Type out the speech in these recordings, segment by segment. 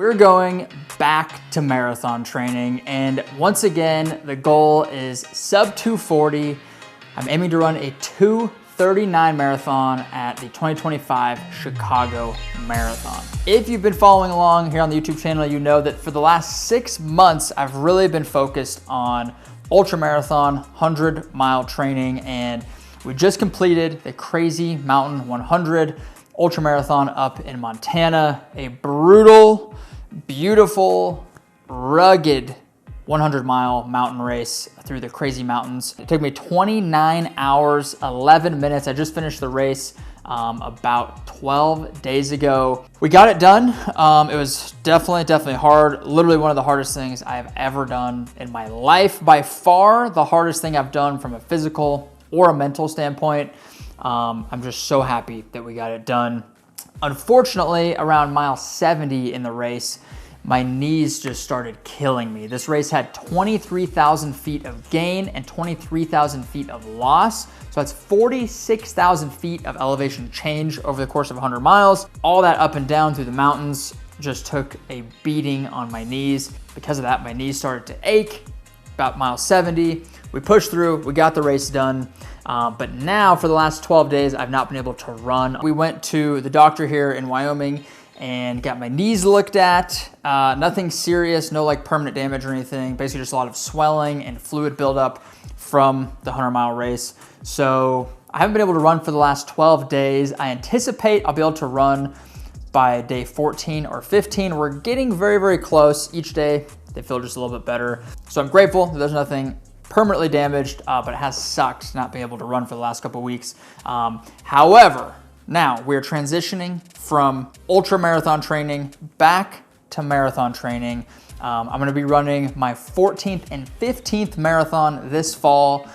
We're going back to marathon training, and once again, the goal is sub 240. I'm aiming to run a 2:39 marathon at the 2025 Chicago Marathon. If you've been following along here on the YouTube channel, you know that for the last 6 months, I've really been focused on ultramarathon 100-mile training, and we just completed the Crazy Mountain 100 ultramarathon up in Montana, a brutal, beautiful, rugged 100-mile mountain race through the crazy mountains. It took me 29 hours, 11 minutes. I just finished the race about 12 days ago. We got it done. It was definitely hard. Literally one of the hardest things I've ever done in my life. By far the hardest thing I've done from a physical or a mental standpoint. I'm just so happy that we got it done. Unfortunately, around mile 70 in the race, my knees just started killing me. This race had 23,000 feet of gain and 23,000 feet of loss. So that's 46,000 feet of elevation change over the course of 100 miles. All that up and down through the mountains just took a beating on my knees. Because of that, my knees started to ache. About mile 70, we pushed through, we got the race done. But now for the last 12 days, I've not been able to run. We went to the doctor here in Wyoming and got my knees looked at. Nothing serious, no like permanent damage or anything. Basically just a lot of swelling and fluid buildup from the 100-mile race. So I haven't been able to run for the last 12 days. I anticipate I'll be able to run by day 14 or 15. We're getting very close. Each day they feel just a little bit better. So I'm grateful that there's nothing permanently damaged, but it has sucked not being able to run for the last couple of weeks. However, now we're transitioning from ultra marathon training back to marathon training. I'm gonna be running my 14th and 15th marathon this fall.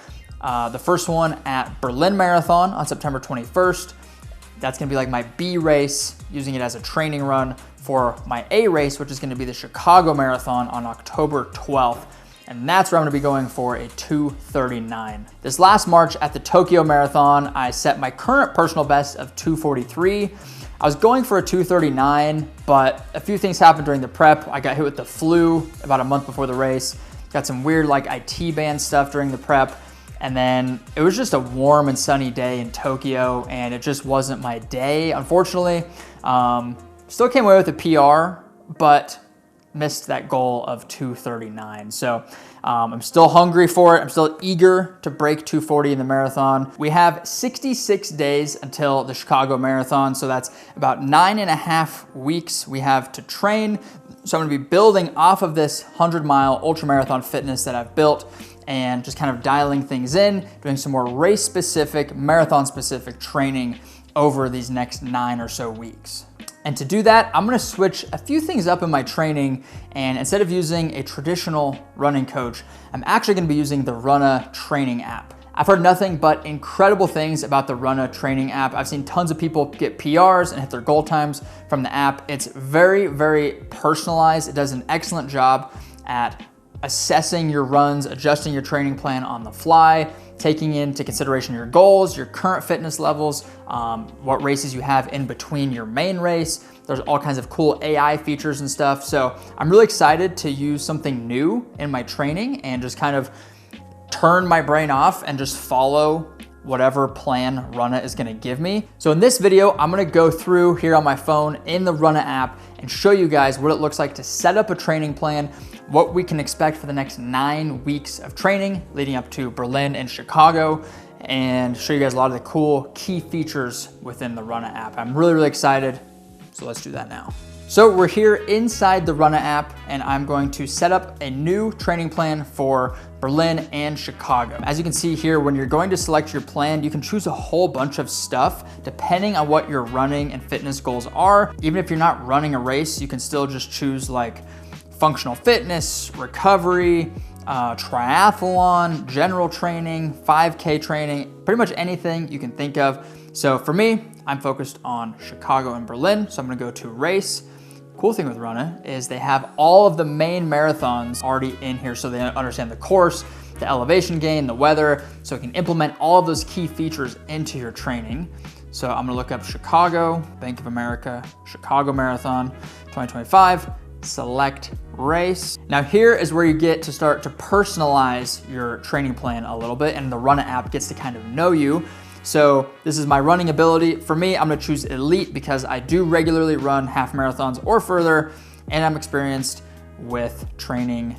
The first one at Berlin Marathon on September 21st. That's gonna be like my B race, using it as a training run for my A race, which is gonna be the Chicago Marathon on October 12th. And that's where I'm gonna be going for a 2:39. This last March at the Tokyo Marathon, I set my current personal best of 2:43. I was going for a 2:39, but a few things happened during the prep. I got hit with the flu about a month before the race. Got some weird like IT band stuff during the prep. And then it was just a warm and sunny day in Tokyo, and it just wasn't my day, unfortunately. Still came away with a PR, but missed that goal of 2:39. So I'm still hungry for it. I'm still eager to break 2:40 in the marathon. We have 66 days until the Chicago Marathon. So that's about 9.5 weeks we have to train. So I'm gonna be building off of this 100-mile ultramarathon fitness that I've built and just kind of dialing things in, doing some more race-specific, marathon-specific training over these next 9 or so weeks. And to do that, I'm gonna switch a few things up in my training, and instead of using a traditional running coach, I'm actually gonna be using the Runna training app. I've heard nothing but incredible things about the Runna training app. I've seen tons of people get PRs and hit their goal times from the app. It's very personalized. It does an excellent job at assessing your runs, adjusting your training plan on the fly, taking into consideration your goals, your current fitness levels, what races you have in between your main race. There's all kinds of cool AI features and stuff. So I'm really excited to use something new in my training and just kind of turn my brain off and just follow whatever plan Runna is gonna give me. So in this video, I'm gonna go through here on my phone in the Runna app and show you guys what it looks like to set up a training plan, what we can expect for the next 9 weeks of training leading up to Berlin and Chicago, and show you guys a lot of the cool key features within the Runna app. I'm really excited, so let's do that now. So we're here inside the Runna app, and I'm going to set up a new training plan for Berlin and Chicago. As you can see here, when you're going to select your plan, you can choose a whole bunch of stuff depending on what your running and fitness goals are. Even if you're not running a race, you can still just choose like functional fitness, recovery, triathlon, general training, 5K training, pretty much anything you can think of. So for me, I'm focused on Chicago and Berlin, so I'm gonna go to race. Cool thing with Runna is they have all of the main marathons already in here, so they understand the course, the elevation gain, the weather, so it can implement all of those key features into your training. So I'm gonna look up Chicago, Bank of America, Chicago Marathon 2025, select race. Now here is where you get to start to personalize your training plan a little bit, and the Runna app gets to kind of know you. So this is my running ability. For me, I'm gonna choose elite because I do regularly run half marathons or further, and I'm experienced with training,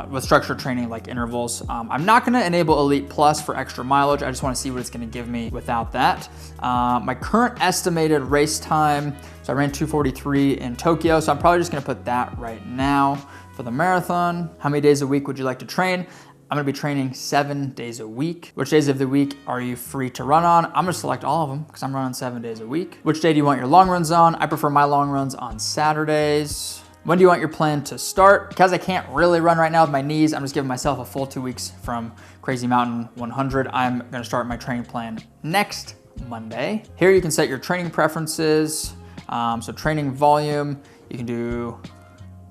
with structured training like intervals. I'm not gonna enable Elite Plus for extra mileage. I just wanna see what it's gonna give me without that. My current estimated race time, so I ran 2:43 in Tokyo, so I'm probably just gonna put that right now for the marathon. How many days a week would you like to train? I'm gonna be training 7 days a week. Which days of the week are you free to run on? I'm gonna select all of them because I'm running 7 days a week. Which day do you want your long runs on? I prefer my long runs on Saturdays. When do you want your plan to start? Because I can't really run right now with my knees, I'm just giving myself a full 2 weeks from Crazy Mountain 100. I'm gonna start my training plan next Monday. Here you can set your training preferences. So training volume, you can do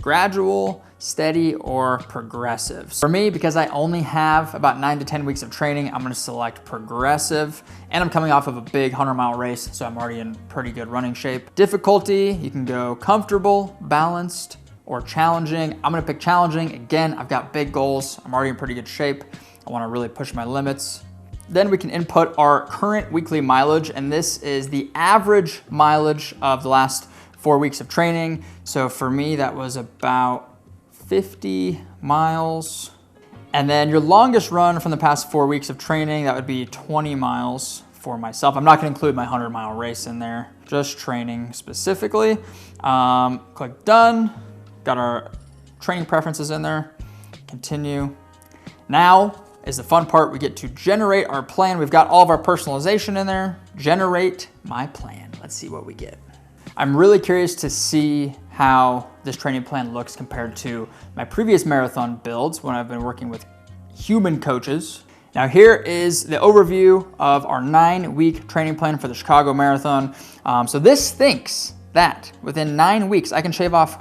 gradual, steady, or progressive. For me, because I only have about 9 to 10 weeks of training, I'm gonna select progressive, and I'm coming off of a big 100-mile race, so I'm already in pretty good running shape. Difficulty, you can go comfortable, balanced, or challenging. I'm gonna pick challenging. Again, I've got big goals. I'm already in pretty good shape. I wanna really push my limits. Then we can input our current weekly mileage, and this is the average mileage of the last 4 weeks of training. So for me, that was about 50 miles. And then your longest run from the past 4 weeks of training, that would be 20 miles for myself. I'm not gonna include my 100-mile race in there, just training specifically. Click done, got our training preferences in there, continue. Now is the fun part. We get to generate our plan. We've got all of our personalization in there. Generate my plan. Let's see what we get. I'm really curious to see how this training plan looks compared to my previous marathon builds when I've been working with human coaches. Now here is the overview of our 9-week training plan for the Chicago Marathon. So this thinks that within 9 weeks, I can shave off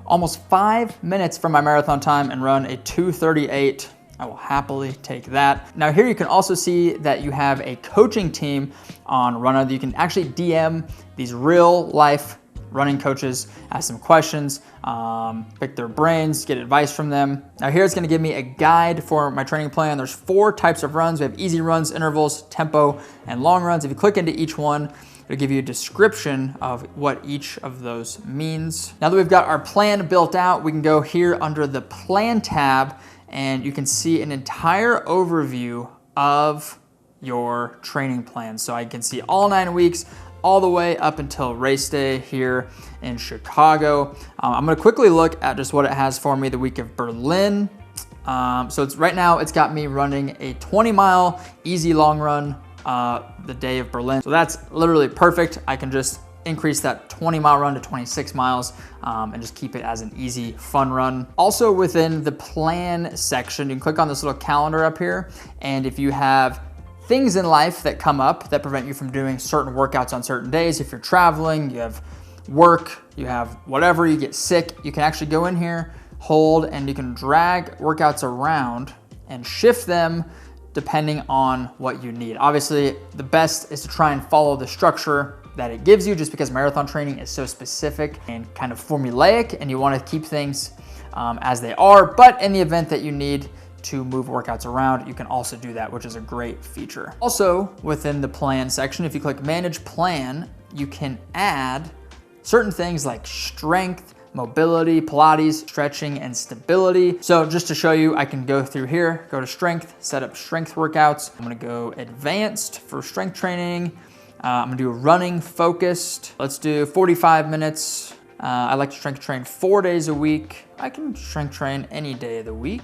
almost 5 minutes from my marathon time and run a 2:38. I will happily take that. Now here you can also see that you have a coaching team on Runna that you can actually DM these real life running coaches, ask them questions, pick their brains, get advice from them. Now here it's gonna give me a guide for my training plan. There's 4 types of runs. We have easy runs, intervals, tempo, and long runs. If you click into each one, it'll give you a description of what each of those means. Now that we've got our plan built out, we can go here under the plan tab, and you can see an entire overview of your training plan. So I can see all 9 weeks, all the way up until race day here in Chicago. I'm gonna quickly look at just what it has for me the week of Berlin. So right now it's got me running a 20-mile easy long run the day of Berlin. So that's literally perfect. I can just increase that 20-mile run to 26 miles and just keep it as an easy, fun run. Also within the plan section, you can click on this little calendar up here, and if you have things in life that come up that prevent you from doing certain workouts on certain days, if you're traveling, you have work, you have whatever, you get sick, you can actually go in here, hold, and you can drag workouts around and shift them depending on what you need. Obviously, the best is to try and follow the structure that it gives you, just because marathon training is so specific and kind of formulaic, and you want to keep things as they are. But in the event that you need to move workouts around, you can also do that, which is a great feature. Also within the plan section, if you click manage plan, you can add certain things like strength, mobility, Pilates, stretching, and stability. So just to show you, I can go through here, go to strength, set up strength workouts. I'm gonna go advanced for strength training. I'm gonna do running focused. Let's do 45 minutes. I like to strength train 4 days a week. I can strength train any day of the week.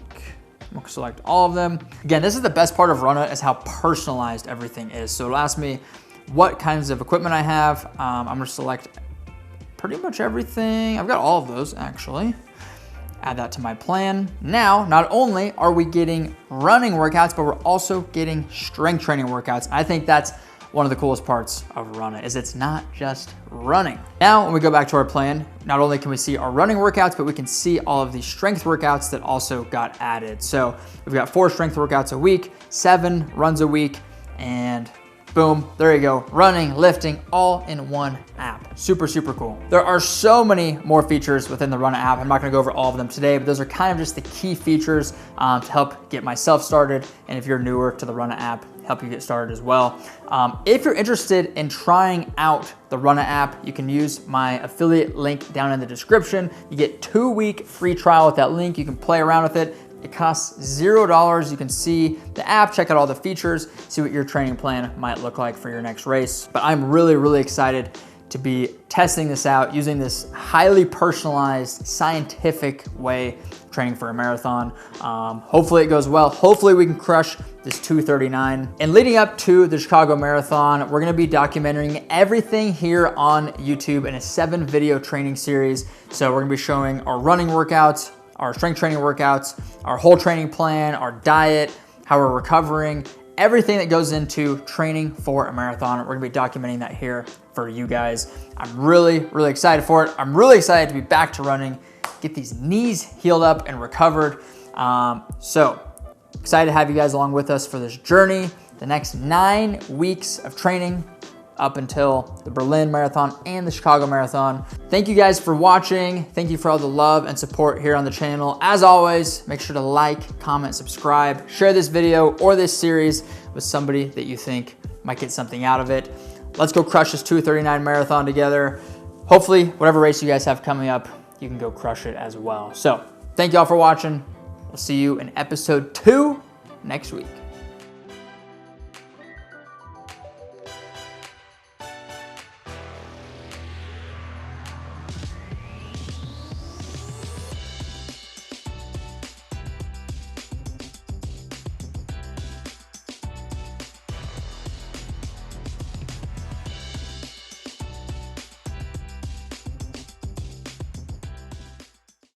I'm gonna select all of them. Again, this is the best part of Runna, is how personalized everything is. So it'll ask me what kinds of equipment I have. I'm gonna select pretty much everything. I've got all of those actually. Add that to my plan. Now, not only are we getting running workouts, but we're also getting strength training workouts. I think that's one of the coolest parts of Runna, is it's not just running. Now, when we go back to our plan, not only can we see our running workouts, but we can see all of the strength workouts that also got added. So we've got 4 strength workouts a week, 7 runs a week, and Boom, there you go. Running, lifting, all in one app. Super, super cool. There are so many more features within the Runna app. I'm not gonna go over all of them today, but those are kind of just the key features to help get myself started. And if you're newer to the Runna app, help you get started as well. If you're interested in trying out the Runna app, you can use my affiliate link down in the description. You get 2-week free trial with that link. You can play around with it. It costs $0. You can see the app, check out all the features, see what your training plan might look like for your next race. But I'm really, really excited to be testing this out, using this highly personalized, scientific way of training for a marathon. Hopefully it goes well. Hopefully we can crush this 2:39. And leading up to the Chicago Marathon, we're gonna be documenting everything here on YouTube in a 7-video training series. So we're gonna be showing our running workouts, our strength training workouts, our whole training plan, our diet, how we're recovering, everything that goes into training for a marathon. We're gonna be documenting that here for you guys. I'm really, really excited for it. I'm really excited to be back to running, get these knees healed up and recovered. So excited to have you guys along with us for this journey, the next 9 weeks of training up until the Berlin Marathon and the Chicago Marathon. Thank you guys for watching. Thank you for all the love and support here on the channel. As always, make sure to like, comment, subscribe, share this video or this series with somebody that you think might get something out of it. Let's go crush this 2:39 marathon together. Hopefully, whatever race you guys have coming up, you can go crush it as well. So thank you all for watching. We'll see you in episode 2 next week.